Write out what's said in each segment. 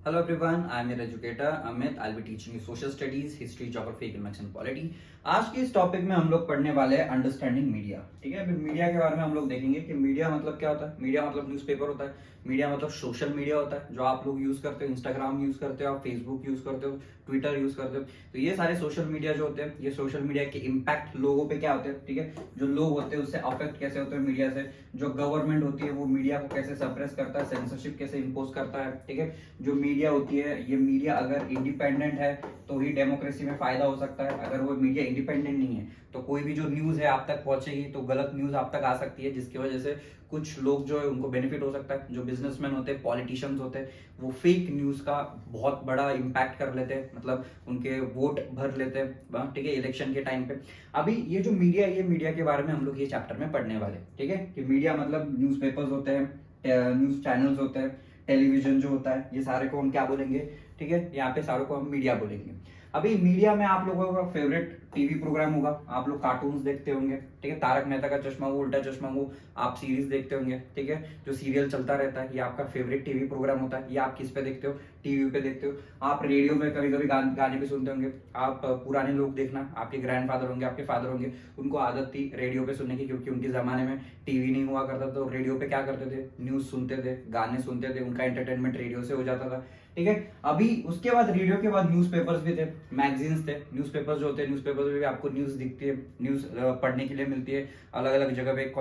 Hello everyone, I am your educator Amit. I'll be teaching you social studies, history, geography, economics and polity. आज के इस topic में हम लोग पढ़ने वाले हैं अंडरस्टैंडिंग मीडिया। ठीक है, अभी मीडिया के बारे में हम लोग देखेंगे कि मीडिया मतलब क्या होता है। मीडिया मतलब न्यूज़पेपर होता है, मीडिया मतलब सोशल मीडिया होता है जो आप लोग यूज करते हो, इंस्टाग्राम यूज करते हो, आप फेसबुक यूज करते हो, ट्विटर यूज करते हो। तो ये सारे सोशल मीडिया जो होते हैं, ये सोशल मीडिया के इम्पैक्ट लोगों पे क्या होते हैं। ठीक है, जो लोग होते हैं उससे अफेक्ट कैसे होते हैं मीडिया से। जो गवर्नमेंट होती है वो मीडिया को कैसे सप्रेस करता है, सेंसरशिप कैसे इम्पोज करता है। ठीक है, जो मीडिया होती है, ये मीडिया अगर इंडिपेंडेंट है तो ही डेमोक्रेसी में फायदा हो सकता है। अगर वो मीडिया इंडिपेंडेंट नहीं है तो कोई भी जो न्यूज है आप तक पहुंचेगी तो गलत न्यूज आप तक आ सकती है, जिसकी वजह से कुछ लोग जो है उनको बेनिफिट हो सकता है। जो बिजनेसमैन होते हैं, पॉलिटिशियंस होते हैं, वो फेक न्यूज का बहुत बड़ा इम्पैक्ट कर लेते हैं, मतलब उनके वोट भर लेते हैं। ठीक है, इलेक्शन के टाइम पे। अभी ये जो मीडिया है, ये मीडिया के बारे में हम लोग ये चैप्टर में पढ़ने वाले। ठीक है, कि मीडिया मतलब न्यूज़पेपर्स होते हैं, न्यूज चैनल्स होते हैं, टेलीविजन जो होता है, ये सारे को हम क्या बोलेंगे। ठीक है, यहाँ पे सारों को हम मीडिया बोलेंगे। अभी मीडिया में आप लोगों का फेवरेट टीवी प्रोग्राम होगा, आप लोग कार्टून्स देखते होंगे। ठीक है, तारक मेहता का चश्मा वो, उल्टा चश्मा वो, आप सीरीज देखते होंगे। ठीक है, जो सीरियल चलता रहता है ये आपका फेवरेट टीवी प्रोग्राम होता है। ये आप किस पे देखते हो, टीवी पे देखते हो। आप रेडियो में कभी कभी गाने भी सुनते होंगे। आप पुराने लोग देखना, आपके ग्रैंडफादर होंगे, आपके फादर होंगे, उनको आदत थी रेडियो पे सुनने की, क्योंकि उनके जमाने में टीवी नहीं हुआ करता। तो रेडियो पे क्या करते थे, न्यूज सुनते थे, गाने सुनते थे, उनका एंटरटेनमेंट रेडियो से हो जाता था। ठीक है, अभी उसके बाद रेडियो के बाद न्यूज़पेपर्स भी थे, मैगजीन्स थे। न्यूज़पेपर्स जो होते हैं, न्यूज़पेपर्स में भी आपको न्यूज़ दिखती है, न्यूज़ पढ़ने के लिए मिलती है। अलग अलग जगह पे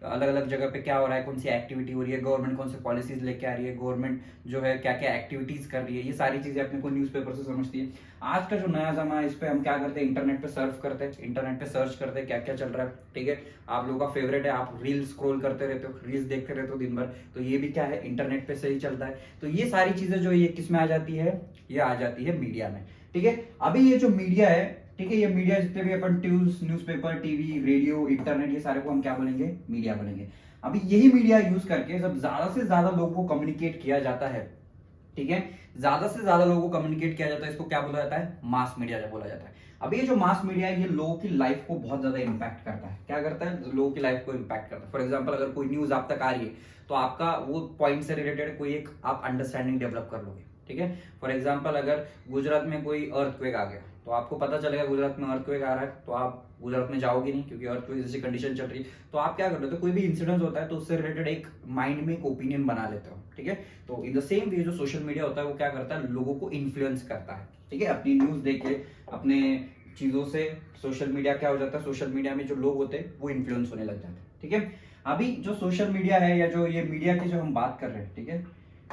अलग अलग जगह पे क्या हो रहा है, कौन सी एक्टिविटी हो रही है, गवर्नमेंट कौन से पॉलिसीज लेके आ रही है, गवर्नमेंट जो है क्या क्या एक्टिविटीज कर रही है, ये सारी चीजें अपने को न्यूज़पेपर से समझती है। आज का जो नया जमाना है, इस पे हम क्या करते हैं, इंटरनेट पे सर्फ करते हैं, इंटरनेट पे सर्च करते हैं क्या क्या चल रहा है। ठीक है, आप लोगों का फेवरेट है, आप रील स्क्रॉल करते रहते हो, रील्स देखते रहते हो दिन भर, तो ये भी क्या है, इंटरनेट पे से ही चलता है। तो ये सारी चीजें जो ये किस में आ जाती है, ये आ जाती है मीडिया में। ठीक है, अभी ये जो मीडिया है, ठीक है, ये मीडिया जितने भी अपन न्यूज़पेपर, टीवी, रेडियो, इंटरनेट, ये सारे को हम क्या बोलेंगे, मीडिया बोलेंगे। अभी यही मीडिया यूज करके जब ज्यादा से ज्यादा लोगों को कम्युनिकेट किया जाता है, ठीक है, ज्यादा से ज्यादा लोगों को कम्युनिकेट किया जाता है, इसको क्या बोला जाता है, मास मीडिया बोला जाता है। अब ये जो मास मीडिया है, ये लोगों की लाइफ को बहुत ज्यादा इंपैक्ट करता है। क्या करता है, लोगों की लाइफ को इंपैक्ट करता है। फॉर एग्जाम्पल, अगर कोई न्यूज आप तक आ रही है तो आपका वो पॉइंट से रिलेटेड कोई एक आप अंडरस्टैंडिंग डेवलप कर लोगे। ठीक है, फॉर एग्जाम्पल, अगर गुजरात में कोई अर्थक्वेक आ गया तो आपको पता चलेगा गुजरात में अर्थक्वेक आ रहा है, तो आप गुजरात में जाओगे नहीं, क्योंकि अर्थक्वेक जैसी कंडीशन चल रही है। तो आप क्या कर लेते हो, कोई भी इंसिडेंट होता है तो उससे रिलेटेड एक माइंड में एक ओपिनियन बना लेते हो। ठीक है, तो इन द सेम वे जो सोशल मीडिया होता है वो क्या करता है, लोगों को इन्फ्लुएंस करता है। ठीक है, अपनी न्यूज देख के, अपने चीजों से सोशल मीडिया क्या हो जाता है, सोशल मीडिया में जो लोग होते हैं वो इन्फ्लुएंस होने लग जाते हैं। ठीक है, अभी जो सोशल मीडिया है, या जो ये मीडिया की जो हम बात कर रहे हैं, ठीक है,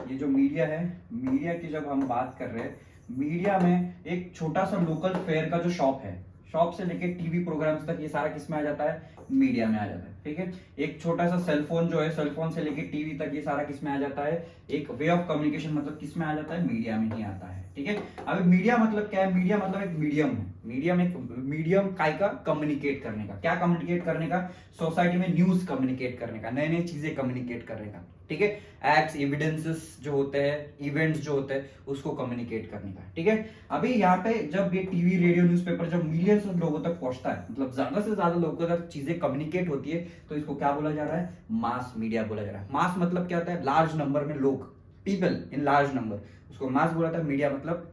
ये जो मीडिया है, मीडिया की जब हम बात कर रहे हैं, मीडिया में एक छोटा सा लोकल फेयर का जो शॉप है, शॉप से लेके टीवी प्रोग्राम्स तक, ये सारा किस में आ जाता है, मीडिया में आ जाता है। ठीक है, एक छोटा सा सेलफोन जो है, सेलफोन से लेके टीवी तक, ये सारा किस में आ जाता है, एक वे ऑफ कम्युनिकेशन मतलब किस में आ जाता है, मीडिया में ही आता है। ठीक है, अब मीडिया मतलब क्या है, मीडिया मतलब एक मीडियम है। मीडियम एक मीडियम काय का, कम्युनिकेट करने का। क्या कम्युनिकेट करने का, सोसाइटी में न्यूज कम्युनिकेट करने का, नई नई चीजें कम्युनिकेट करने का। ठीक है, एक्ट्स, एविडेंसेस जो होते हैं, इवेंट्स जो होते हैं, उसको कम्युनिकेट करने का। ठीक है, अभी यहाँ पे जब ये टीवी, रेडियो, न्यूज़पेपर जब मिलियंस ऑफ लोगों तक पहुंचता है, मतलब ज्यादा से ज्यादा लोगों तक चीजें कम्युनिकेट होती है, तो इसको क्या बोला जा रहा है, मास मीडिया बोला जा रहा है। मास मतलब क्या होता है, लार्ज नंबर में लोग, पीपल इन लार्ज नंबर, उसको मास बोला था। मीडिया मतलब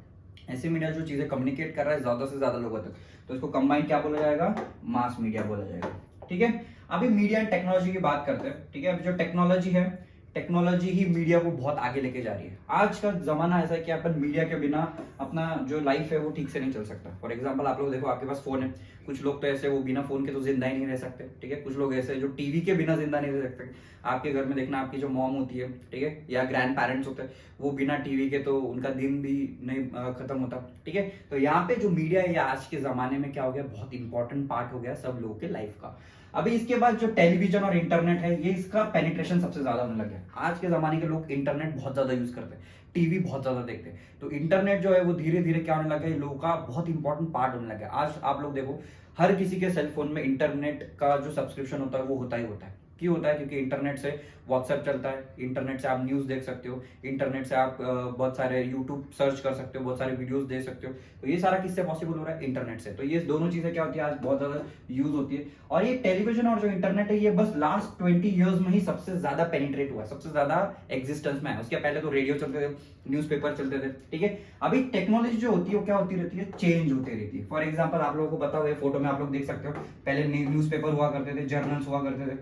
ऐसे मीडिया जो चीजें कम्युनिकेट कर रहा है ज्यादा से ज्यादा लोगों तक, तो इसको कंबाइन क्या बोला जाएगा, मास मीडिया बोला जाएगा। ठीक है, अभी मीडिया एंड टेक्नोलॉजी की बात करते हैं। ठीक है, अभी जो टेक्नोलॉजी है, टेक्नोलॉजी ही मीडिया को बहुत आगे लेके जा रही है। आज का जमाना ऐसा है कि अपन मीडिया के बिना अपना जो लाइफ है वो ठीक से नहीं चल सकता। फॉर एग्जांपल, आप लोग देखो, आपके पास फोन है, कुछ लोग तो ऐसे वो बिना फोन के तो जिंदा ही नहीं रह सकते। ठीक है, कुछ लोग ऐसे जो टीवी के बिना जिंदा नहीं रह सकते। आपके घर में देखना, आपकी जो मॉम होती है, ठीक है, या ग्रैंड पेरेंट्स होते हैं, वो बिना टीवी के तो उनका दिन भी नहीं खत्म होता। ठीक है, तो यहाँ पे जो मीडिया है, आज के जमाने में क्या हो गया, बहुत इंपॉर्टेंट पार्ट हो गया सब लोगों के लाइफ का। अभी इसके बाद जो टेलीविजन और इंटरनेट है, ये इसका पेनिट्रेशन सबसे ज्यादा होने लगा है। आज के जमाने के लोग इंटरनेट बहुत ज्यादा यूज करते हैं, टीवी बहुत ज्यादा देखते हैं, तो इंटरनेट जो है वो धीरे धीरे क्या होने लगा है, लोगों का बहुत इंपॉर्टेंट पार्ट होने लगा है। आज आप लोग देखो, हर किसी के सेल फोन में इंटरनेट का जो सब्सक्रिप्शन होता है वो होता ही होता है। क्यों होता है? क्योंकि इंटरनेट से व्हाट्सएप चलता है, इंटरनेट से आप न्यूज़ देख सकते हो, इंटरनेट से आप बहुत सारे यूट्यूब सर्च कर सकते हो, बहुत सारे वीडियोस देख सकते हो। तो ये सारा किससे पॉसिबल हो रहा है? इंटरनेट से। तो ये दोनों चीजें क्या होती है, आज बहुत ज्यादा यूज होती है। और ये टेलीविजन और जो इंटरनेट है, ये बस लास्ट 20 ईयर्स में ही सबसे ज्यादा पेनिट्रेट हुआ है, सबसे ज्यादा एग्जिस्टेंस में है। उसके पहले तो रेडियो चलते थे, न्यूज़पेपर चलते थे, ठीक है। अभी टेक्नोलॉजी जो होती है वो क्या होती रहती है? चेंज होती रहती है। फॉर एग्जाम्पल आप लोगों को पता हुआ फोटो में आप लोग देख सकते हो, पहले न्यूज़पेपर हुआ करते थे, जर्नल्स हुआ करते थे,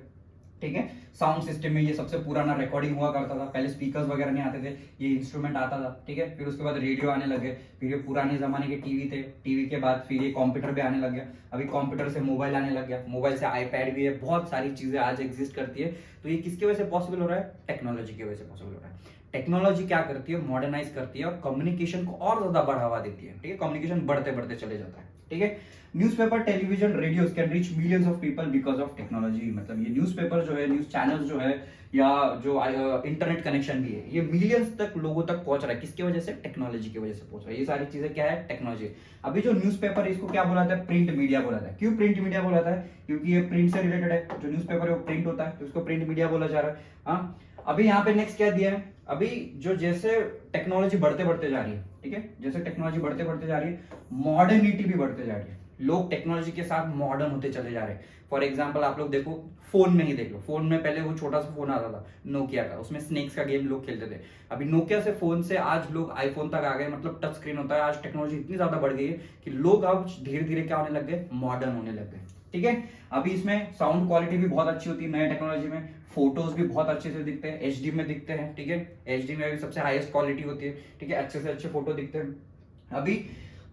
ठीक है। साउंड सिस्टम में ये सबसे पुराना रिकॉर्डिंग हुआ करता था, पहले स्पीकर्स वगैरह नहीं आते थे, ये इंस्ट्रूमेंट आता था, ठीक है। फिर उसके बाद रेडियो आने लगे, फिर ये पुराने जमाने के टीवी थे, टीवी के बाद फिर ये कंप्यूटर भी आने लग गया, अभी कंप्यूटर से मोबाइल आने लग गया, मोबाइल से आईपैड भी है, बहुत सारी चीजें आज एग्जिस्ट करती है। तो ये किसकी वजह से पॉसिबल हो रहा है? टेक्नोलॉजी की वजह से पॉसिबल हो रहा है। टेक्नोलॉजी क्या करती है? मॉडर्नाइज करती है और कम्युनिकेशन को और ज्यादा बढ़ावा देती है, ठीक है। कम्युनिकेशन बढ़ते बढ़ते चले जाता है, ठीक है। Newspaper, television, radio can reach millions of people because of technology. मतलब ये न्यूज़पेपर जो है, न्यूज चैनल जो है, या जो इंटरनेट कनेक्शन भी है, ये मिलियंस तक लोगों तक पहुंच रहा है। किसकी वजह से? टेक्नोलॉजी की वजह से पहुंच रहा है। ये सारी चीजें क्या है? टेक्नोलॉजी। अभी जो न्यूज़पेपर है, इसको क्या बोला जाता है? प्रिंट मीडिया बोला जाता है। क्यों प्रिंट मीडिया बोला जाता है? क्योंकि ये प्रिंट से रिलेटेड है। जो न्यूज़पेपर है वो प्रिंट होता है, तो इसको प्रिंट मीडिया बोला जा रहा है। हाँ, अभी यहाँ पे नेक्स्ट क्या दिया है? अभी जो जैसे टेक्नोलॉजी बढ़ते बढ़ते जा रही है, ठीक है, जैसे टेक्नोलॉजी बढ़ते बढ़ते जा रही है, मॉडर्निटी भी बढ़ते जा रही है। लोग टेक्नोलॉजी के साथ मॉडर्न होते चले जा रहे हैं। फॉर एग्जाम्पल आप लोग देखो, फोन में ही देख लो, फोन में पहले वो छोटा सा फोन आता था नोकिया का, उसमें स्नेक्स का गेम लोग खेलते थे। अभी नोकिया से फोन से आज लोग आईफोन तक आ गए, मतलब टच स्क्रीन होता है। आज टेक्नोलॉजी इतनी ज्यादा बढ़ गई है कि लोग अब धीरे धीरे क्या होने लग गए? मॉडर्न होने लग गए, ठीक है। अभी इसमें साउंड क्वालिटी भी बहुत अच्छी होती है नए टेक्नोलॉजी में, फोटोज भी बहुत अच्छे से दिखते हैं, एचडी में दिखते हैं, ठीक है। एचडी में भी सबसे हाईएस्ट क्वालिटी होती है, ठीक है, अच्छे से अच्छे फोटो दिखते हैं। अभी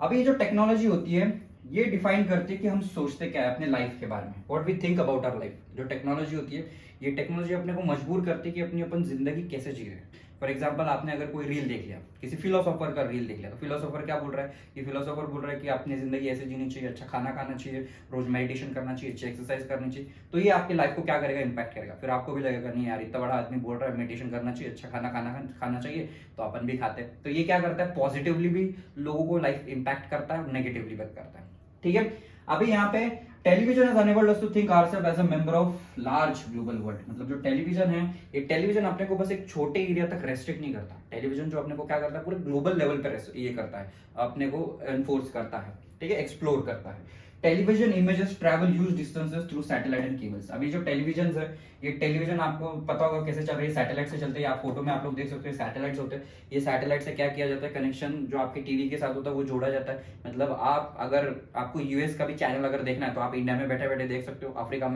अभी जो टेक्नोलॉजी होती है, ये डिफाइन करती है कि हम सोचते क्या है अपने लाइफ के बारे में, what we think about our life. जो टेक्नोलॉजी होती है, ये टेक्नोलॉजी अपने को मजबूर करती है कि अपनी अपन जिंदगी कैसे जी रहे हैं। फॉर एग्जाम्पल आपने अगर कोई रील देख लिया, किसी फिलोसोफर का रील देख लिया, तो फिलोसोफर क्या बोल रहा है? कि फिलोसोफर बोल रहा है कि अपनी जिंदगी ऐसे जीनी चाहिए, अच्छा खाना खाना चाहिए, रोज मेडिटेशन करना चाहिए, अच्छी एक्सरसाइज करनी चाहिए। तो ये आपकी लाइफ को क्या करेगा? इंपैक्ट करेगा। फिर आपको भी लगेगा नहीं यार, इतना बड़ा आदमी बोल रहा है मेडिटेशन करना चाहिए, अच्छा खाना खाना चाहिए, तो अपन भी खाते हैं। तो ये क्या करता है? पॉजिटिवली भी लोगों को लाइफ इंपैक्ट करता है और नेगेटिवली भी करता है, ठीक है। अभी यहाँ पे television has enabled us to think ourselves as a member of large global world. मतलब जो टेलीविजन है, ये टेलीविजन अपने को बस एक छोटे एरिया तक रेस्ट्रिक्ट नहीं करता। टेलीविजन जो अपने को क्या करता है? पूरे ग्लोबल लेवल पर ये करता है, अपने को एनफोर्स करता है, ठीक है, एक्सप्लोर करता है। Television images travel huge distances through satellite and cables. अभी जो टेलीविजन है, ये टेलीविजन आपको पता होगा कैसे चल रही है? सैटेलाइट से चलते हैं। आप फोटो में आप लोग देख सकते हैं सैटेलाइट्स होते हैं। ये सैटेलाइट से क्या किया जाता है? कनेक्शन जो आपके टीवी के साथ होता है वो जोड़ा जाता है। मतलब आप अगर आपको यूएस का भी चैनल अगर देखना है तो आप इंडिया में बैठे बैठे देख सकते हो। अफ्रीका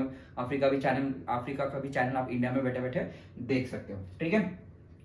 का भी चैनल आप इंडिया में बैठे बैठे देख सकते हो, ठीक है।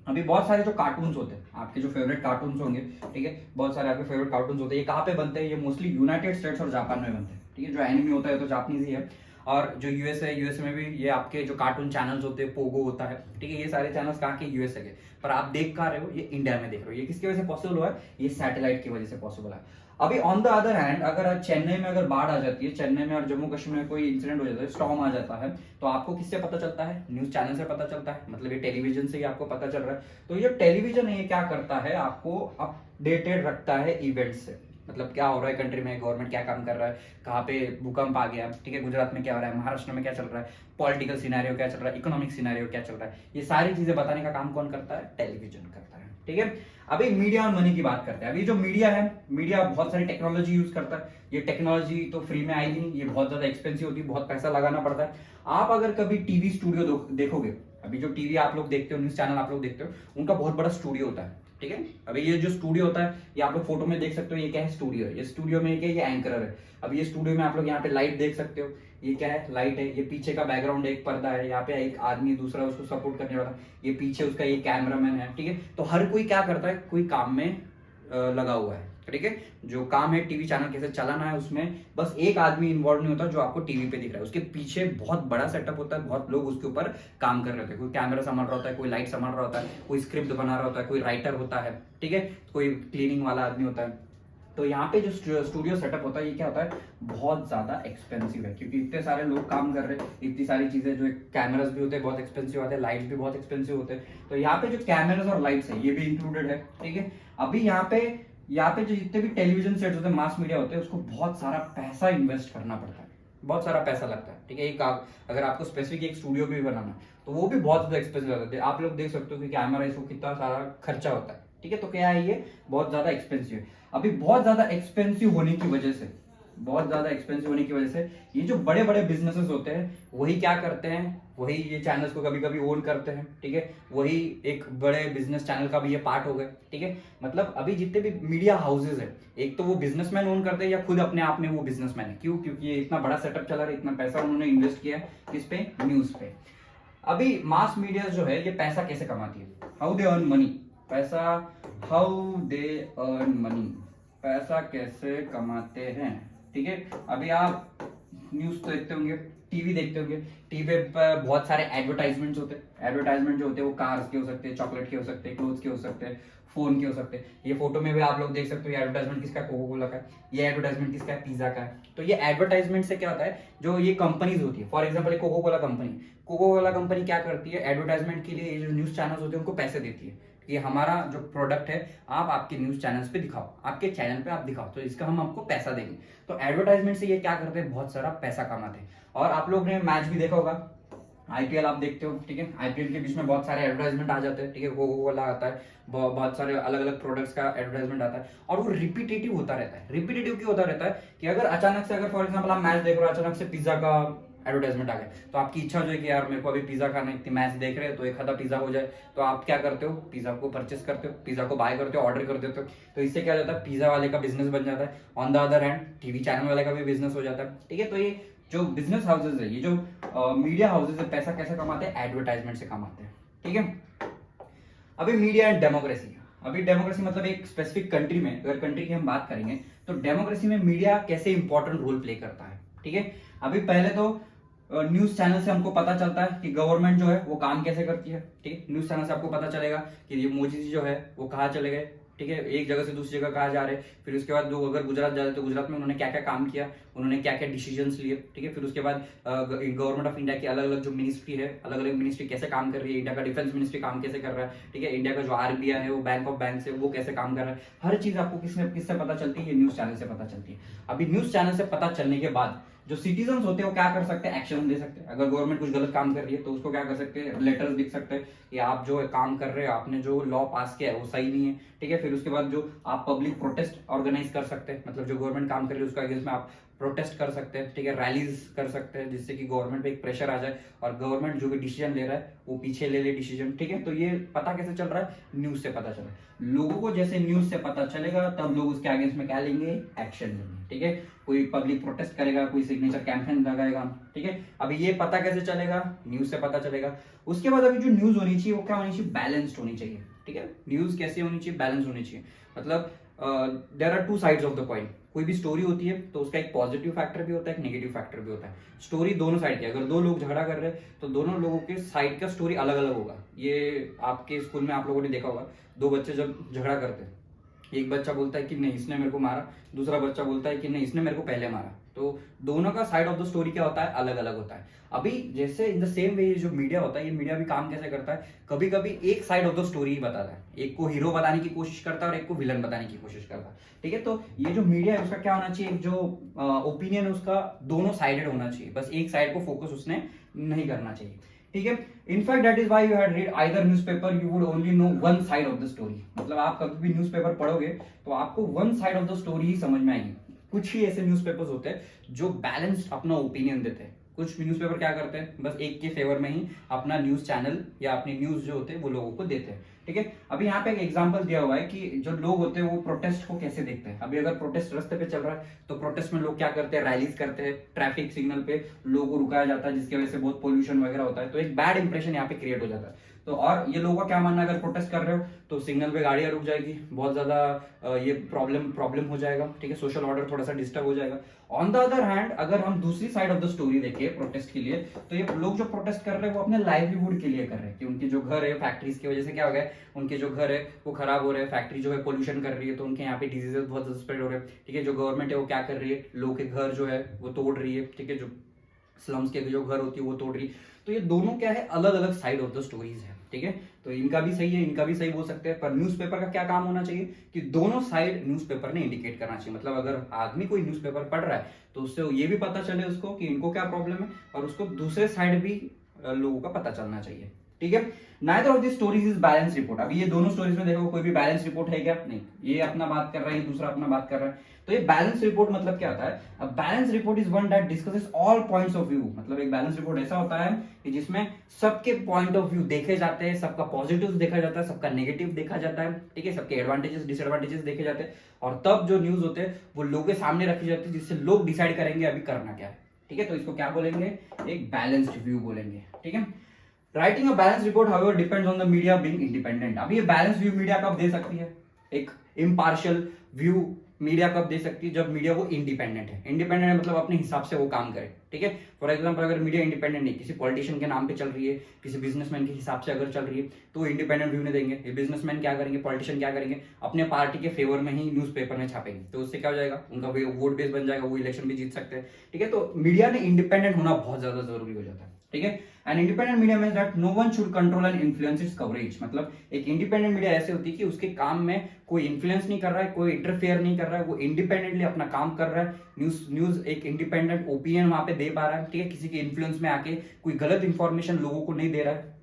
अभी बहुत सारे जो कार्टून्स होते हैं, आपके जो फेवरेट कार्टून्स होंगे, ठीक है, बहुत सारे आपके फेवरेट कार्टून्स होते हैं, ये कहाँ पे बनते हैं? ये मोस्टली यूनाइटेड स्टेट्स और जापान में बनते हैं, ठीक है। जो एनिमी होता है तो जापानीज ही है। और जो यूएस है, यूएस में भी ये आपके जो कार्टून चैनल्स होते हैं, पोगो होता है, ठीक है, ये सारे चैनल्स कहाँ के? यूएसए के। पर आप देख कहाँ रहे हो? ये इंडिया में देख रहे हो। ये किसकी वजह से पॉसिबल हुआ है? ये सैटेलाइट की वजह से पॉसिबल है। अभी ऑन द अदर हैंड, अगर चेन्नई में अगर बाढ़ आ जाती है, चेन्नई में और जम्मू कश्मीर में कोई इंसिडेंट हो जाता है, स्टॉर्म आ जाता है, तो आपको किससे पता चलता है? न्यूज चैनल से पता चलता है। मतलब ये टेलीविजन से ही आपको पता चल रहा है। तो ये टेलीविजन है, ये क्या करता है? आपको अपडेटेड रखता है इवेंट्स से। मतलब क्या हो रहा है कंट्री में, गवर्नमेंट क्या काम कर रहा है, कहाँ पे भूकंप आ गया, ठीक है, गुजरात में क्या हो रहा है, महाराष्ट्र में क्या चल रहा है, पॉलिटिकल सिनेरियो क्या चल रहा है, इकोनॉमिक सिनेरियो क्या चल रहा है, ये सारी चीजें बताने का काम कौन करता है? टेलीविजन करता है, ठीक है। अभी मीडिया और मनी की बात करते हैं। अभी जो मीडिया है, मीडिया बहुत सारी टेक्नोलॉजी यूज करता है। ये टेक्नोलॉजी तो फ्री में आएगी नहीं, ये बहुत ज्यादा एक्सपेंसिव होती है, बहुत पैसा लगाना पड़ता है। आप अगर कभी टीवी स्टूडियो देखोगे, अभी जो टीवी आप लोग देखते हो, न्यूज चैनल आप लोग देखते हो, उनका बहुत बड़ा स्टूडियो होता है, ठीक है। अभी ये जो स्टूडियो होता है, ये आप लोग फोटो में देख सकते हो, ये क्या है? स्टूडियो है। ये स्टूडियो में क्या है? ये एंकर है। अब ये स्टूडियो में आप लोग यहाँ पे लाइट देख सकते हो, ये क्या है? लाइट है। ये पीछे का बैकग्राउंड एक पर्दा है, यहाँ पे एक आदमी दूसरा उसको सपोर्ट करने वाला, ये पीछे उसका ये कैमरामैन है, ठीक है। तो हर कोई क्या करता है? कोई काम में लगा हुआ है, ठीक है। जो काम है टीवी चैनल कैसे चलाना है, उसमें बस एक आदमी इन्वॉल्व नहीं होता जो आपको टीवी पे दिख रहा है। उसके पीछे बहुत बड़ा सेटअप होता है, बहुत लोग उसके ऊपर काम कर रहे होते हैं। कोई कैमरा संभाल रहा होता है, कोई लाइट संभाल रहा होता है, कोई स्क्रिप्ट बना रहा होता है, कोई राइटर होता है, ठीक है, कोई क्लीनिंग वाला आदमी होता है। तो यहाँ पे जो स्टूडियो सेटअप होता है, ये क्या होता है? बहुत ज्यादा एक्सपेंसिव है, क्योंकि इतने सारे लोग काम कर रहे हैं, इतनी सारी चीजें, जो कैमरास भी होते हैं बहुत एक्सपेंसिव होते हैं, लाइट्स भी बहुत एक्सपेंसिव होते हैं। तो यहाँ पे जो कैमरास और लाइट्स है, ये भी इंक्लूडेड है, ठीक है। अभी यहाँ पे जो जितने भी टेलीविजन सेट्स होते हैं, मास मीडिया होते हैं, उसको बहुत सारा पैसा इन्वेस्ट करना पड़ता है। बहुत सारा पैसा लगता है, ठीक है। एक आप अगर आपको स्पेसिफिक एक स्टूडियो भी बनाना है तो वो भी बहुत ज्यादा एक्सपेंसिव लगता है। आप लोग देख सकते हो कि कैमरा इसको कितना सारा खर्चा होता है, ठीक है। तो क्या है, ये बहुत ज्यादा एक्सपेंसिव है। अभी बहुत ज्यादा एक्सपेंसिव होने की वजह से, बहुत ज्यादा एक्सपेंसिव होने की वजह से ये जो बड़े बड़े बिजनेसेस होते हैं वही क्या करते हैं, वही ये चैनल्स को कभी कभी ओन करते हैं, ठीक है। वही एक बड़े बिजनेस चैनल का भी ये पार्ट हो गए, ठीक है। मतलब अभी जितने भी मीडिया हाउसेज है, एक तो वो बिजनेसमैन ओन करते हैं या खुद अपने आप में वो बिजनेसमैन है। क्यों? क्योंकि ये इतना बड़ा सेटअप चला रहा है, इतना पैसा उन्होंने इन्वेस्ट किया है किस पे, न्यूज पे। अभी मास मीडिया जो है ये पैसा कैसे कमाती है, हाउ दे अर्न मनी, पैसा, हाउ दे अर्न मनी, पैसा कैसे कमाते हैं, ठीक है। अभी आप न्यूज तो देखते होंगे, टीवी देखते होंगे, टीवी पर बहुत सारे एडवर्टाइजमेंट्स होते हैं। एडवर्टाइजमेंट जो होते हैं वो कार्स के हो सकते हैं, चॉकलेट के हो सकते हैं, क्लोथ्स के हो सकते हैं, फोन के हो सकते हैं। ये फोटो में भी आप लोग देख सकते हो, ये एडवर्टाइजमेंट किसका है, कोको कोला का है। ये एडवर्टाइजमेंट किसका है, पिज्जा का है। तो ये एडवर्टाइजमेंट से क्या होता है, जो ये कंपनीज होती है, for example Coca Cola company, Coca Cola company क्या करती है, एडवर्टाइजमेंट के लिए ये जो न्यूज चैनल्स होते हैं उनको पैसे देती है कि हमारा जो प्रोडक्ट है आप आपके न्यूज चैनल्स पे दिखाओ, आपके चैनल पे आप दिखाओ, तो इसका हम आपको पैसा देंगे। तो एडवर्टाइजमेंट से ये क्या करते हैं, बहुत सारा पैसा कमाते हैं। और आप लोग ने मैच भी देखा होगा, आईपीएल आप देखते हो, ठीक है। आईपीएल के बीच में बहुत सारे एडवर्टाइजमेंट आ जाते हैं, ठीक है। कोको कोला आता है, बहुत सारे अलग अलग प्रोडक्ट्स का एडवर्टाइजमेंट आता है, और वो रिपीटेटिव होता रहता है। रिपीटेटिव क्यों होता रहता है कि अगर अचानक से, अगर फॉर एग्जाम्पल आप मैच देख रहे हो, अचानक से पिज्जा का एडवर्टाइजमेंट आ गया, तो आपकी इच्छा हो जाए कि यार मेरे को अभी पिज्जा खाना है, मैच देख रहे हैं तो एक आधा पिज्जा हो जाए, तो आप क्या करते हो, पिज्जा को परचेस करते हो, पिज्जा को बाय करते हो, ऑर्डर कर देते हो। तो इससे क्या हो जाता है, पिज्जा वाले का बिजनेस बन जाता है। On the other hand TV channel वाले का भी बिजनेस हो जाता है, ठीक है। तो ये जो बिजनेस हाउसेज है, ये जो मीडिया हाउसेज है, पैसा कैसे कमाते हैं, एडवर्टाइजमेंट से कमाते हैं, ठीक है। अभी मीडिया एंड डेमोक्रेसी, अभी डेमोक्रेसी मतलब एक स्पेसिफिक कंट्री में, अगर कंट्री की हम बात करेंगे तो डेमोक्रेसी में मीडिया कैसे इंपॉर्टेंट रोल प्ले करता है, ठीक है। अभी पहले तो न्यूज चैनल से हमको पता चलता है कि गवर्नमेंट जो है वो काम कैसे करती है, ठीक है। न्यूज चैनल से आपको पता चलेगा कि ये मोदी जी जो है वो कहाँ चले गए, ठीक है, एक जगह से दूसरी जगह कहाँ जा रहे हैं। फिर उसके बाद लोग अगर गुजरात जा रहे तो गुजरात में उन्होंने क्या क्या काम किया, उन्होंने क्या क्या डिसीजंस लिए, ठीक है। फिर उसके बाद गवर्नमेंट ऑफ इंडिया की अलग अलग जो मिनिस्ट्री है, अलग अलग मिनिस्ट्री कैसे काम कर रही है, इंडिया का डिफेंस मिनिस्ट्री काम कैसे कर रहा है, ठीक है। इंडिया का जो आरबीआई है वो बैंक ऑफ बैंक से वो कैसे काम कर रहा है, हर चीज आपको किससे पता चलती है, ये न्यूज चैनल से पता चलती है। अभी न्यूज चैनल से पता चलने के बाद जो सिटीजन होते हैं वो क्या कर सकते हैं, एक्शन दे सकते हैं। अगर गवर्नमेंट कुछ गलत काम कर रही है तो उसको क्या कर सकते हैं, लेटर्स लिख सकते हैं कि आप जो काम कर रहे हो, आपने जो लॉ पास किया है वो सही नहीं है, ठीक है। फिर उसके बाद जो आप पब्लिक प्रोटेस्ट ऑर्गेनाइज कर सकते हैं, मतलब जो गवर्नमेंट काम कर रही है उसका अगेंस्ट में आप प्रोटेस्ट कर सकते हैं, ठीक है, रैलीज कर सकते हैं, जिससे कि गवर्नमेंट पे एक प्रेशर आ जाए और गवर्नमेंट जो भी डिसीजन ले रहा है वो पीछे ले डिसीजन, ठीक है। तो ये पता कैसे चल रहा है, न्यूज से पता चल रहा है। लोगों को जैसे न्यूज से पता चलेगा तब लोग उसके अगेंस्ट में क्या लेंगे, एक्शन लेंगे, ठीक है। कोई पब्लिक प्रोटेस्ट करेगा, कोई सिग्नेचर कैंपेन लगाएगा, ठीक है। अभी ये पता कैसे चलेगा, न्यूज से पता चलेगा। उसके बाद अभी जो न्यूज होनी चाहिए वो क्या होनी चाहिए, बैलेंस्ड होनी चाहिए, ठीक है। न्यूज कैसे होनी चाहिए, बैलेंस होनी चाहिए। मतलब there are two sides of the coin. कोई भी स्टोरी होती है तो उसका एक पॉजिटिव फैक्टर भी होता है, एक नेगेटिव फैक्टर भी होता है। स्टोरी दोनों साइड की, अगर दो लोग झगड़ा कर रहे हैं तो दोनों लोगों के साइड का स्टोरी अलग अलग होगा। ये आपके स्कूल में आप लोगों ने देखा होगा, दो बच्चे जब झगड़ा करते हैं, एक बच्चा बोलता है कि नहीं इसने मेरे को मारा, दूसरा बच्चा बोलता है कि नहीं इसने मेरे को पहले मारा। तो दोनों का साइड ऑफ द स्टोरी क्या होता है, अलग अलग होता है। अभी जैसे इन द सेम वे जो मीडिया होता है, ये मीडिया भी काम कैसे करता है, कभी कभी एक साइड ऑफ द स्टोरी ही बताता है, एक को हीरो बताने की कोशिश करता है और एक को विलन बताने की कोशिश करता है, ठीक है। तो ये जो मीडिया है उसका क्या होना चाहिए, एक जो ओपिनियन है उसका दोनों साइडेड होना चाहिए, बस एक साइड को फोकस उसने नहीं करना चाहिए, ठीक है। In fact that is why you had read either newspaper, you would only know one side of the story. मतलब आप कभी भी न्यूज़पेपर पढ़ोगे तो आपको one side of the story ही समझ में आएगी। कुछ ही ऐसे न्यूज़पेपर्स होते हैं जो बैलेंस्ड अपना ओपिनियन देते हैं। कुछ न्यूज़पेपर क्या करते हैं, बस एक के फेवर में ही अपना न्यूज चैनल या अपनी न्यूज जो होते हैं वो लोगों को देते हैं, ठीक है। अभी यहाँ पे एक एग्जांपल दिया हुआ है कि जो लोग होते हैं वो प्रोटेस्ट को कैसे देखते हैं। अभी अगर प्रोटेस्ट रास्ते पे चल रहा है तो प्रोटेस्ट में लोग क्या करते हैं, रैलीज करते हैं, ट्रैफिक सिग्नल पे लोगों को रुकाया जाता है, जिसकी वजह से बहुत पोल्यूशन वगैरह होता है, तो एक बैड इंप्रेशन यहाँ पे क्रिएट हो जाता है। तो और ये लोगों का क्या मानना है, अगर प्रोटेस्ट कर रहे हो तो सिग्नल पे गाड़ियां रुक जाएगी, बहुत ज्यादा ये प्रॉब्लम हो जाएगा, ठीक है, सोशल ऑर्डर थोड़ा सा डिस्टर्ब हो जाएगा। ऑन द अदर हैंड अगर हम दूसरी साइड ऑफ द स्टोरी देखें प्रोटेस्ट के लिए, तो ये लोग जो प्रोटेस्ट कर रहे हैं वो अपने लाइवलीहुड के लिए कर रहे हैं, कि उनके जो घर है फैक्ट्रीज की वजह से क्या हो गया, उनके जो घर है वो खराब हो रहे हैं, फैक्ट्री जो है पोल्यूशन कर रही है, तो उनके यहाँ पे डिजीजेस बहुत ज्यादा स्प्रेड हो रहे हैं, ठीक है। जो गवर्नमेंट है वो क्या कर रही है, लोगों के घर जो है वो तोड़ रही है, ठीक है, जो स्लम्स के जो घर होती है वो तोड़ रही है। तो ये दोनों क्या है, अलग अलग साइड ऑफ द स्टोरीज है, ठीक ठीक है। तो इनका भी सही है, इनका भी सही बोल सकते हैं, पर न्यूज़पेपर का क्या काम होना चाहिए कि दोनों साइड न्यूज़पेपर ने इंडिकेट करना चाहिए। मतलब अगर आदमी कोई न्यूज़पेपर पढ़ रहा है तो उससे ये भी पता चले उसको कि इनको क्या प्रॉब्लम है, और उसको दूसरे साइड भी लोगों का पता चलना चाहिए, ठीक है। Neither of the stories is balance report. अभी ये दोनों स्टोरीज में देखो कोई भी बैलेंस रिपोर्ट है क्या? नहीं। ये अपना बात कर रहा है, दूसरा अपना बात कर रहा है। तो ये बैलेंस रिपोर्ट मतलब क्या होता है? A balance report is one that discusses all points of view. मतलब एक बैलेंस रिपोर्ट ऐसा होता है कि जिसमें सबके पॉइंट ऑफ व्यू देखे जाते हैं, सबका पॉजिटिव देखा जाता है, सबका नेगेटिव देखा जाता है, ठीक है, सबके एडवांटेजेस डिसएडवांटेजेस देखे जाते हैं, और तब जो न्यूज होते हैं वो लोगों के सामने रखी जाती है, जिससे लोग डिसाइड करेंगे अभी करना क्या है, ठीक है। तो इसको क्या बोलेंगे? एक बैलेंस्ड व्यू बोलेंगे, ठीक है। Writing a balance report however depends on the media being independent. अब ये बैलेंस व्यू मीडिया कब दे सकती है? एक इम्पार्शियल व्यू मीडिया कब दे सकती है? जब मीडिया वो इंडिपेंडेंट है। इंडिपेंडेंट है मतलब अपने हिसाब से वो काम करे, ठीक है। फॉर एग्जांपल अगर मीडिया इंडिपेंडेंट नहीं, किसी पॉलिटिशियन के नाम पे चल रही है, किसी बिजनेसमैन के हिसाब से अगर चल रही है, तो वो इंडिपेंडेंट व्यू नहीं देंगे। ये बिजनेसमैन क्या करेंगे, पॉलिटिशियन क्या करेंगे, अपने पार्टी के फेवर में ही न्यूज़पेपर में छापेंगे, तो उससे क्या हो जाएगा, उनका वोट बेस बन जाएगा, वो इलेक्शन भी जीत सकते हैं, ठीक है। तो मीडिया ने इंडिपेंडेंट होना बहुत ज्यादा जरूरी हो जाता है, ठीक है। And independent media means that no one should control and influence its coverage. मतलब एक इंडिपेंडेंट मीडिया ऐसे होती है कि उसके काम में कोई इन्फ्लुएंस नहीं कर रहा है, कोई इंटरफेयर नहीं कर रहा है, वो इंडिपेंडेंटली अपना काम कर रहा है। न्यूज एक इंडिपेंडेंट ओपिनियन वहां पे दे पा रहा है, ठीक है, किसी के इन्फ्लुएंस में आके कोई गलत इंफॉर्मेशन लोगों को नहीं दे रहा है।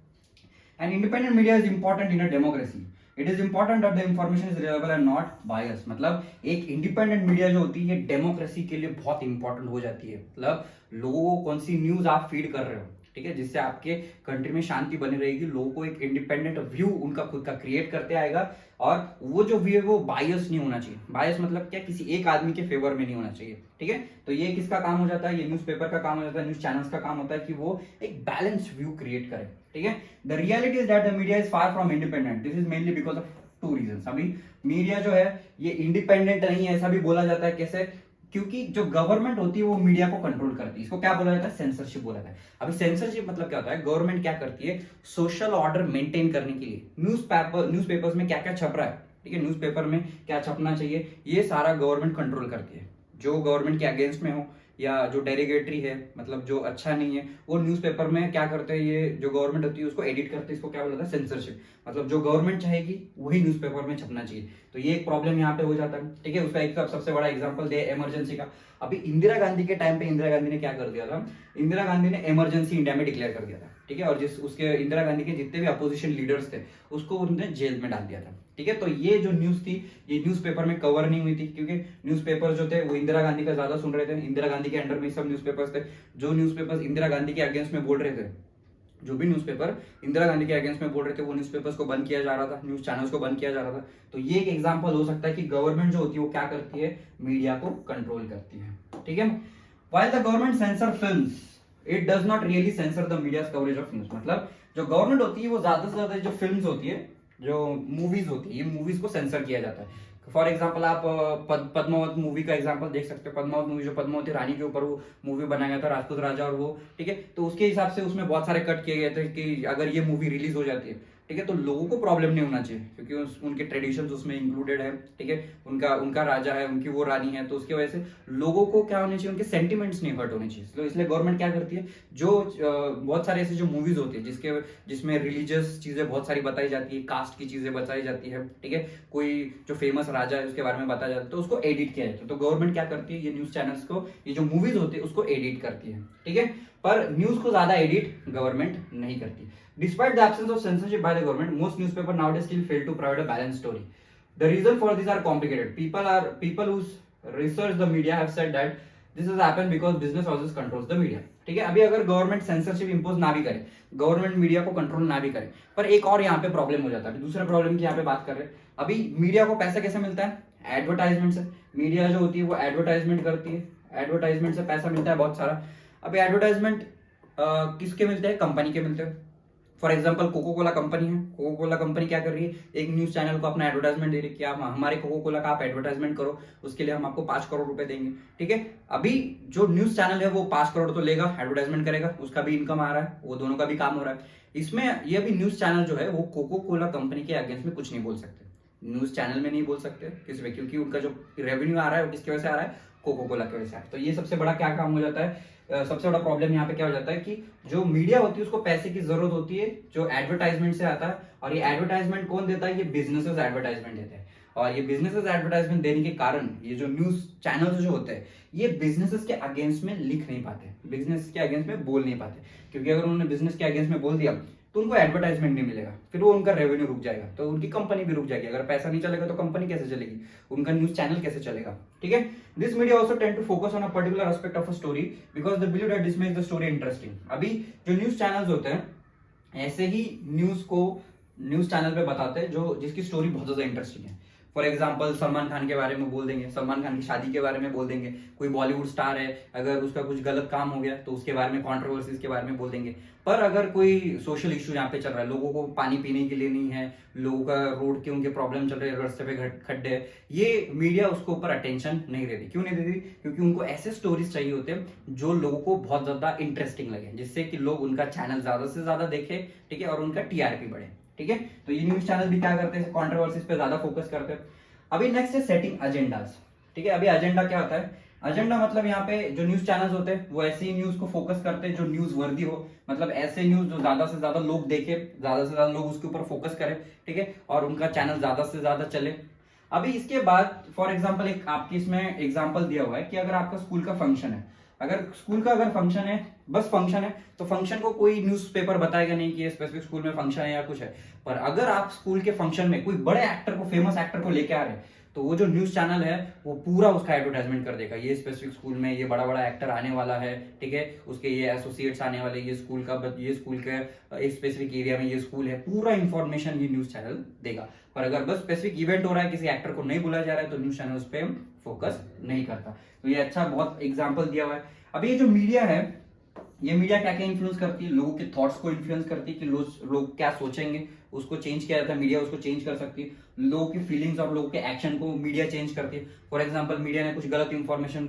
And independent media is important in a democracy. It is important that the information is reliable and not bias. मतलब एक इंडिपेंडेंट मीडिया जो होती है डेमोक्रेसी के लिए बहुत इंपॉर्टेंट हो जाती है। मतलब लोगों को कौन सी न्यूज आप फीड कर रहे हो, ठीक है, जिससे आपके कंट्री में शांति बनी रहेगी, लोगों को एक इंडिपेंडेंट व्यू उनका खुद का क्रिएट करते आएगा, और वो जो व्यू है वो बायस नहीं होना चाहिए। बायस मतलब क्या? किसी एक आदमी के फेवर में नहीं होना चाहिए, ठीक है। तो ये किसका काम हो जाता है? ये न्यूज़पेपर का काम हो जाता है, न्यूज चैनल्स का काम होता है कि वो एक बैलेंस्ड व्यू क्रिएट करे, ठीक है। The reality is that the media is far from independent. This is mainly because of two reasons. अभी मीडिया जो है ये इंडिपेंडेंट नहीं है, ऐसा भी बोला जाता है। कैसे? क्योंकि जो गवर्नमेंट होती है वो मीडिया को कंट्रोल करती है। इसको क्या बोला जाता है? सेंसरशिप बोला जाता है। अभी सेंसरशिप मतलब क्या होता है? गवर्नमेंट क्या करती है, सोशल ऑर्डर मेंटेन करने के लिए न्यूज़पेपर्स में क्या क्या छप रहा है, ठीक है, न्यूज़पेपर में क्या छपना चाहिए, ये सारा गवर्नमेंट कंट्रोल करती है। जो गवर्नमेंट के अगेंस्ट में हो या जो डेरिगेटरी है, मतलब जो अच्छा नहीं है, वो न्यूज़पेपर में क्या करते हैं, ये जो गवर्नमेंट होती है उसको एडिट करते हैं। इसको क्या बोला जाता है? सेंसरशिप। मतलब जो गवर्नमेंट चाहेगी वही न्यूज़पेपर में छपना चाहिए। तो ये एक प्रॉब्लम यहाँ पे हो जाता है, ठीक है। उसका एक सबसे बड़ा एग्जांपल दे इमरजेंसी का। अभी इंदिरा गांधी के टाइम पे इंदिरा गांधी ने क्या कर दिया था? इंदिरा गांधी ने इमरजेंसी इंडिया में डिक्लेयर कर दिया था, ठीक है। और जिस उसके इंदिरा गांधी के जितने भी अपोजिशन लीडर्स थे उसको उन्होंने जेल में डाल दिया था, ठीक है। तो ये जो न्यूज थी ये न्यूज़पेपर में कवर नहीं हुई थी, क्योंकि न्यूज़पेपर जो थे वो इंदिरा गांधी का ज्यादा सुन रहे थे। इंदिरा गांधी के अंडर में सब न्यूज़पेपर्स थे। जो न्यूज़पेपर्स इंदिरा गांधी के अगेंस्ट में बोल रहे थे, जो भी न्यूज़पेपर इंदिरा गांधी के अगेंस्ट में बोल रहे थे, वो न्यूज़पेपर्स को बंद किया जा रहा था, न्यूज चैनल्स को बंद किया जा रहा था। तो ये एक एग्जांपल हो सकता है कि गवर्नमेंट जो होती है वो क्या करती है, मीडिया को कंट्रोल करती है, ठीक है। While the government censor films, it does not really censor the media's coverage of news. मतलब जो गवर्नमेंट होती है वो ज्यादा से ज्यादा जो फिल्म्स होती है, जो मूवीज होती है, ये मूवीज को सेंसर किया जाता है। फॉर एग्जाम्पल आप पद्मावत मूवी का एग्जांपल देख सकते हो। पद्मावत मूवी जो पद्मावती रानी के ऊपर वो मूवी बनाया गया था, राजपूत राजा और वो, ठीक है। तो उसके हिसाब से उसमें बहुत सारे कट किए गए थे कि अगर ये मूवी रिलीज हो जाती है, ठीक है, तो लोगों को प्रॉब्लम नहीं होना चाहिए, क्योंकि उनके ट्रेडिशंस उसमें इंक्लूडेड है, ठीक है। उनका राजा है, उनकी वो रानी है, तो उसकी वजह से लोगों को क्या होने चाहिए, उनके सेंटिमेंट्स नहीं हर्ट होने चाहिए। तो इसलिए गवर्नमेंट क्या करती है, जो बहुत सारे ऐसे जो मूवीज होती है जिसमें रिलीजियस चीजें बहुत सारी बताई जाती है, कास्ट की चीजें बताई जाती है, ठीक है, कोई जो फेमस राजा है उसके बारे में बताया जाता है, तो उसको एडिट किया जाता है। तो गवर्नमेंट क्या करती है, ये न्यूज चैनल्स को, ये जो मूवीज होती है उसको एडिट करती है, ठीक है। पर न्यूज को ज्यादा एडिट गवर्नमेंट नहीं करती। Despite the absence of censorship by the government, most newspapers nowadays still fail to provide a balanced story. The reason for this are complicated. People who research the media have said that this has happened because business houses controls the media. ठीक है, अभी अगर government censorship impose ना भी करे, government media को control ना भी करे, पर एक और यहाँ पे प्रॉब्लम हो जाता है। दूसरे प्रॉब्लम की यहाँ पे बात कर रहे हैं। अभी मीडिया को पैसा कैसे मिलता है? एडवर्टाइजमेंट से। मीडिया जो होती है वो एडवर्टाइजमेंट करती है, एडवर्टाइजमेंट से पैसा मिलता है बहुत सारा। अभी एडवर्टाइजमेंट किसके मिलते हैं? कंपनी के मिलते हैं। For example Coca Cola company है, कोको कोला कंपनी क्या कर रही है, एक न्यूज चैनल को अपना एडवर्टाइजमेंट दे रही है कि आप हमारे कोको कोला का आप एडवर्टाइजमेंट करो, उसके लिए हम आपको 5 करोड़ रुपए देंगे, ठीक है। अभी जो न्यूज चैनल है वो 5 करोड़ तो लेगा, एडवर्टाइजमेंट करेगा, उसका भी इनकम आ रहा है, वो दोनों का भी काम हो रहा है। इसमें ये भी न्यूज चैनल जो है वो कोको कोला कंपनी के अगेंस्ट में कुछ नहीं बोल सकते, न्यूज चैनल में नहीं बोल सकते, किस पे, क्योंकि उनका जो रेवेन्यू आ रहा है वो किसकी वजह से आ रहा है, कोको कोला की वजह से। तो ये सबसे बड़ा क्या काम हो जाता है, सबसे बड़ा प्रॉब्लम यहाँ पे क्या हो जाता है कि जो मीडिया होती है उसको पैसे की जरूरत होती है जो एडवर्टाइजमेंट से आता है, और ये एडवर्टाइजमेंट कौन देता है? ये बिजनेसेस एडवर्टाइजमेंट देते हैं। और ये बिजनेसेस एडवर्टाइजमेंट देने के कारण ये जो न्यूज चैनल्स जो होते हैं ये बिजनेसेस के अगेंस्ट में लिख नहीं पाते, बिजनेस के अगेंस्ट में बोल नहीं पाते, क्योंकि अगर उन्होंने बिजनेस के अगेंस्ट में बोल दिया तो उनको एडवर्टाइजमेंट नहीं मिलेगा, फिर वो उनका रेवेन्यू रुक जाएगा, तो उनकी कंपनी भी रुक जाएगी। अगर पैसा नहीं चलेगा तो कंपनी कैसे चलेगी, उनका न्यूज चैनल कैसे चलेगा? ठीक है। This media also tend to focus on a particular aspect of a story because they believe that this makes the story interesting. अभी जो न्यूज चैनल्स होते हैं ऐसे ही न्यूज को न्यूज चैनल पे बताते हैं जो जिसकी स्टोरी बहुत ज्यादा इंटरेस्टिंग है। फॉर एग्जाम्पल सलमान खान के बारे में बोल देंगे, सलमान खान की शादी के बारे में बोल देंगे, कोई बॉलीवुड स्टार है अगर उसका कुछ गलत काम हो गया तो उसके बारे में, कॉन्ट्रोवर्सीज के बारे में बोल देंगे। पर अगर कोई सोशल इश्यू यहाँ पे चल रहा है, लोगों को पानी पीने के लिए नहीं है, लोगों का रोड के उनके प्रॉब्लम चल रहे हैं, रास्ते पे खड्डे हैं, ये मीडिया उसको ऊपर अटेंशन नहीं देती। क्यों नहीं देती? क्योंकि उनको ऐसे स्टोरीज चाहिए होते हैं जो लोगों को बहुत ज्यादा इंटरेस्टिंग लगे, जिससे कि लोग उनका चैनल ज्यादा से ज्यादा देखें, ठीक है, और उनका टीआरपी बढ़े। ठीक है, तो ये न्यूज चैनल भी क्या करते हैं? कॉन्ट्रोवर्सीज पे ज्यादा फोकस करते हैं। अभी नेक्स्ट है सेटिंग एजेंडाज। ठीक है, अभी एजेंडा क्या होता है? एजेंडा मतलब यहाँ पे जो न्यूज चैनल्स होते हैं वो ऐसी न्यूज को फोकस करते हैं जो न्यूज वर्दी हो, मतलब ऐसे न्यूज जो ज्यादा से ज्यादा लोग देखे, ज्यादा से ज्यादा लोग उसके ऊपर फोकस करें, ठीक है, और उनका चैनल ज्यादा से ज्यादा चले। अभी इसके बाद फॉर एग्जाम्पल एक आपकी इसमें एग्जाम्पल दिया हुआ है कि अगर आपका स्कूल का फंक्शन है, अगर स्कूल का अगर फंक्शन है, बस फंक्शन है, तो फंक्शन को कोई न्यूज़पेपर बताएगा नहीं कि ये स्पेसिफिक स्कूल में फंक्शन है या कुछ है। पर अगर आप स्कूल के फंक्शन में कोई बड़े एक्टर को, फेमस एक्टर को लेके आ रहे हैं, तो वो जो न्यूज चैनल है वो पूरा उसका एडवर्टाइजमेंट कर देगा, ये स्पेसिफिक स्कूल में ये बड़ा बड़ा एक्टर आने वाला है, ठीक है, उसके ये एसोसिएट्स आने वाले, ये स्कूल का एक स्पेसिफिक एरिया में ये स्कूल है, पूरा इंफॉर्मेशन ये न्यूज चैनल देगा। पर अगर बस स्पेसिफिक इवेंट हो रहा है, किसी एक्टर को नहीं बुलाया जा रहा है, तो न्यूज चैनल उस पर फोकस नहीं करता। तो ये अच्छा बहुत एग्जाम्पल दिया हुआ है। अभी ये जो मीडिया है, ये मीडिया क्या क्या इन्फ्लुएंस करती है? लोगों के थॉट्स को इन्फ्लुएंस करती है कि लोग क्या सोचेंगे, उसको चेंज किया जाता है, मीडिया उसको चेंज कर सकती है। लोगों की फीलिंग्स और लोगों के एक्शन को मीडिया चेंज करती है। फॉर एग्जांपल मीडिया ने कुछ गलत इंफॉर्मेशन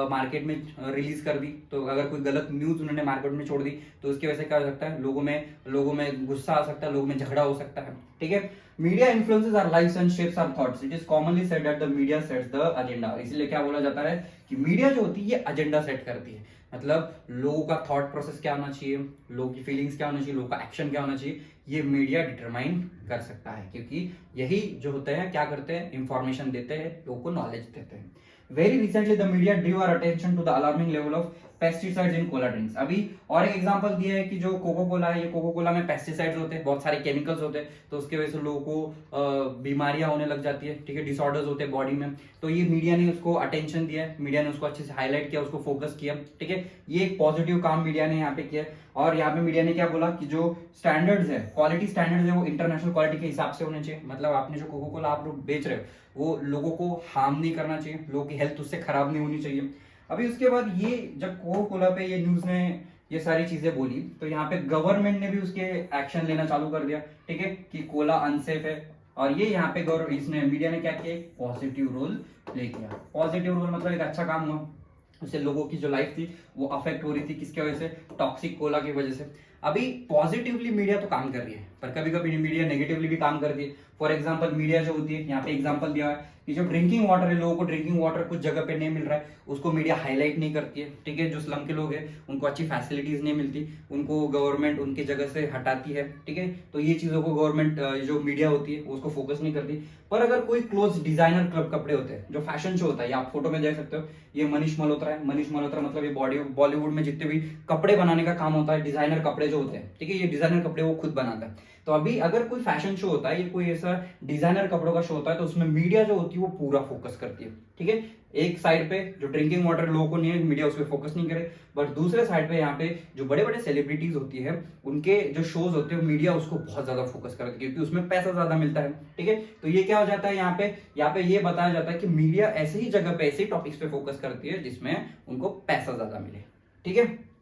मार्केट में रिलीज कर दी, तो अगर कोई गलत न्यूज उन्होंने मार्केट में छोड़ दी तो उसकी वजह से क्या हो सकता है? लोगों में गुस्सा आ सकता है, लोगों में झगड़ा हो सकता है। ठीक है, media influences our lives and shapes our thoughts. It is commonly said that the media sets the agenda. इसलिए क्या बोला जाता है कि मीडिया जो होती है ये एजेंडा सेट करती है, मतलब लोगों का थॉट प्रोसेस क्या होना चाहिए, लोगों की फीलिंग्स क्या होना चाहिए, लोगों का एक्शन क्या होना चाहिए, ये मीडिया डिटरमाइन कर सकता है, क्योंकि यही जो होते हैं क्या करते हैं? इंफॉर्मेशन देते हैं, लोगों को नॉलेज देते हैं। Very recently the media drew our attention to the alarming level of pesticides in cola drinks. अभी और एक एग्जांपल दिया है कि जो कोको कोला है, ये कोको कोला में पेस्टिसाइड्स होते हैं, बहुत सारे केमिकल्स होते हैं, तो उसके वजह से लोगों को बीमारियां होने लग जाती है, ठीक है, डिसऑर्डर्स होते हैं बॉडी में। तो ये मीडिया ने उसको अटेंशन दिया है, मीडिया ने उसको अच्छे से हाईलाइट किया, उसको फोकस किया, ठीक है, ये एक पॉजिटिव काम मीडिया ने यहाँ पे किया। और यहाँ पे मीडिया ने क्या बोला कि जो स्टैंडर्ड्स है, क्वालिटी स्टैंडर्ड्स है, वो इंटरनेशनल क्वालिटी के हिसाब से होने चाहिए। मतलब आपने जो कोको कोला आप लोग बेच रहे हो वो लोगों को हार्म नहीं करना चाहिए, लोगों की हेल्थ उससे खराब नहीं होनी चाहिए। अभी उसके बाद ये जब कोको कोला पे ये न्यूज ने ये सारी चीजें बोली, तो यहाँ पे गवर्नमेंट ने भी उसके एक्शन लेना चालू कर दिया, ठीक है, कि कोला अनसेफ है। और ये यहाँ पे इसने मीडिया ने क्या किया? पॉजिटिव रोल प्ले किया। पॉजिटिव रोल मतलब एक अच्छा काम हुआ, उससे लोगों की जो लाइफ थी वो अफेक्ट हो रही थी, किसके वजह से? टॉक्सिक कोला की वजह से। अभी पॉजिटिवली मीडिया तो काम कर रही है, पर कभी कभी मीडिया नेगेटिवली भी काम करती है। फॉर एग्जांपल मीडिया जो होती है, यहाँ पे एग्जांपल दिया है कि जो ड्रिंकिंग वाटर है, लोगों को ड्रिंकिंग वाटर कुछ जगह पे नहीं मिल रहा है, उसको मीडिया हाईलाइट नहीं करती है, ठीक है, जो स्लम के लोग हैं उनको अच्छी फैसिलिटीज नहीं मिलती, उनको गवर्नमेंट उनकी जगह से हटाती है, ठीक है, तो ये चीजों को गवर्नमेंट जो मीडिया होती है उसको फोकस नहीं करती। पर अगर कोई क्लोज डिजाइनर क्लब कपड़े होते हैं, जो फैशन शो होता है, ये आप फोटो में देख सकते हो, ये मनीष मल्होत्रा है। मनीष मल्होत्रा मतलब ये बॉलीवुड में जितने भी कपड़े बनाने का काम होता है, डिजाइनर कपड़े जो होते हैं, ठीक है, ये डिजाइनर कपड़े वो खुद बनाता है। तो अभी अगर कोई फैशन शो होता है, ये कोई ऐसा डिजाइनर कपड़ों का शो होता है, तो उसमें मीडिया जो होती है वो पूरा फोकस करती है, ठीक है। एक साइड पे जो ड्रिंकिंग वाटर लोगों को नहीं है, मीडिया उस पर फोकस नहीं करे, बट दूसरे साइड पे यहाँ पे जो बड़े बड़े सेलिब्रिटीज होती है, उनके जो शोज होते हैं, मीडिया उसको बहुत ज्यादा फोकस करती है, क्योंकि उसमें पैसा ज्यादा मिलता है, ठीक है। तो ये क्या हो जाता है, यहाँ पे ये बताया जाता है कि मीडिया ऐसे ही जगह पे, ऐसे ही टॉपिक्स पे फोकस करती है जिसमें उनको पैसा ज्यादा मिले, ठीक है।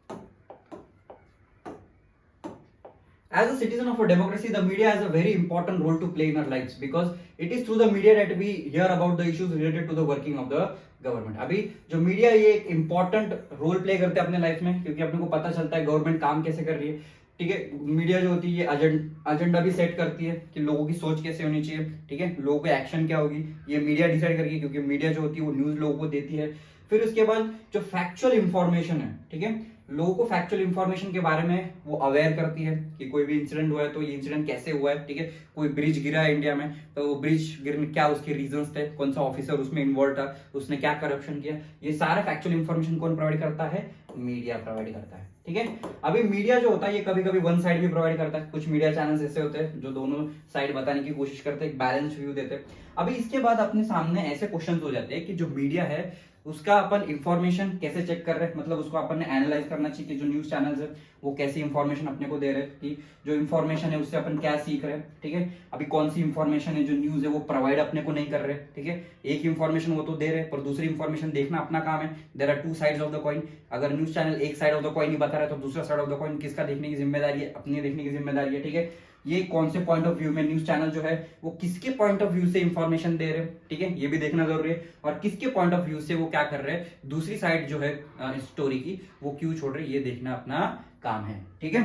As a citizen of a democracy, the media has a very important role to play in our lives because it is through the media that we hear about the issues related to the working of the government. अभी जो media ये एक important role play करते हैं अपने life में, क्योंकि अपने को पता चलता है गवर्नमेंट काम कैसे कर रही है। ठीक है। मीडिया जो होती है ये एजेंडा भी सेट करती है कि लोगों की सोच कैसे होनी चाहिए, ठीक है, लोगों की एक्शन क्या होगी, ये मीडिया डिसाइड करती है, क्योंकि मीडिया जो होती है वो न्यूज लोगों को देती है। फिर उसके बाद जो फैक्चुअल इंफॉर्मेशन है, ठीक है, लोगों को फैक्चुअल इंफॉर्मेशन के बारे में वो अवेयर करती है कि कोई भी इंसिडेंट हुआ है तो ये इंसिडेंट कैसे हुआ है, ठीक है, कोई ब्रिज गिरा है इंडिया में तो वो ब्रिज गिरने क्या उसके रीजंस थे, कौन सा ऑफिसर उसमें इन्वॉल्व था, उसने क्या करप्शन किया, ये सारा फैक्चुअल इंफॉर्मेशन कौन प्रोवाइड करता है, मीडिया प्रोवाइड करता है, ठीक है। अभी मीडिया जो होता है ये कभी कभी वन साइड भी प्रोवाइड करता है, कुछ मीडिया चैनल्स ऐसे होते हैं जो दोनों साइड बताने की कोशिश करते हैं, एक बैलेंस व्यू देते हैं। अभी इसके बाद अपने सामने ऐसे क्वेश्चन हो जाते हैं कि जो मीडिया है उसका अपन इंफॉर्मेशन कैसे चेक कर रहे हैं, मतलब उसको अपन ने एनालाइज करना चाहिए कि जो न्यूज चैनल्स है वो कैसी इंफॉर्मेशन अपने को दे रहे हैं, कि जो इंफॉर्मेशन है उससे अपन क्या सीख रहे हैं, ठीक है। अभी कौन सी इंफॉर्मेशन है जो न्यूज है वो प्रोवाइड अपने को नहीं कर रहे, ठीक है, एक इंफॉर्मेशन वो तो दे रहे हैं पर दूसरी इंफॉर्मेशन देखना अपना काम है। There are two sides of the coin. अगर न्यूज चैनल एक साइड ऑफ द कॉइन ही बता रहा है तो दूसरा साइड ऑफ द कॉइन किसका देखने की जिम्मेदारी है, अपनी देखने की जिम्मेदारी है, ठीक है। ये कौन से पॉइंट ऑफ व्यू में न्यूज चैनल जो है वो किसके पॉइंट ऑफ व्यू से इंफॉर्मेशन दे रहे हैं, ठीक है, ये भी देखना जरूरी है। और किसके पॉइंट ऑफ व्यू से वो क्या कर रहे हैं, दूसरी साइड जो है स्टोरी की वो क्यों छोड़ रहे हैं, ये देखना अपना काम है, ठीक है।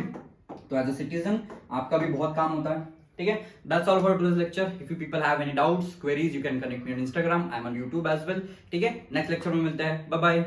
तो एज अ सिटीजन आपका भी बहुत काम होता है, ठीक है। That's all for today's lecture. If you people have any doubts queries you can connect me on Instagram, I am on YouTube as well, ठीक है। नेक्स्ट लेक्चर में मिलते हैं, बाय बाय।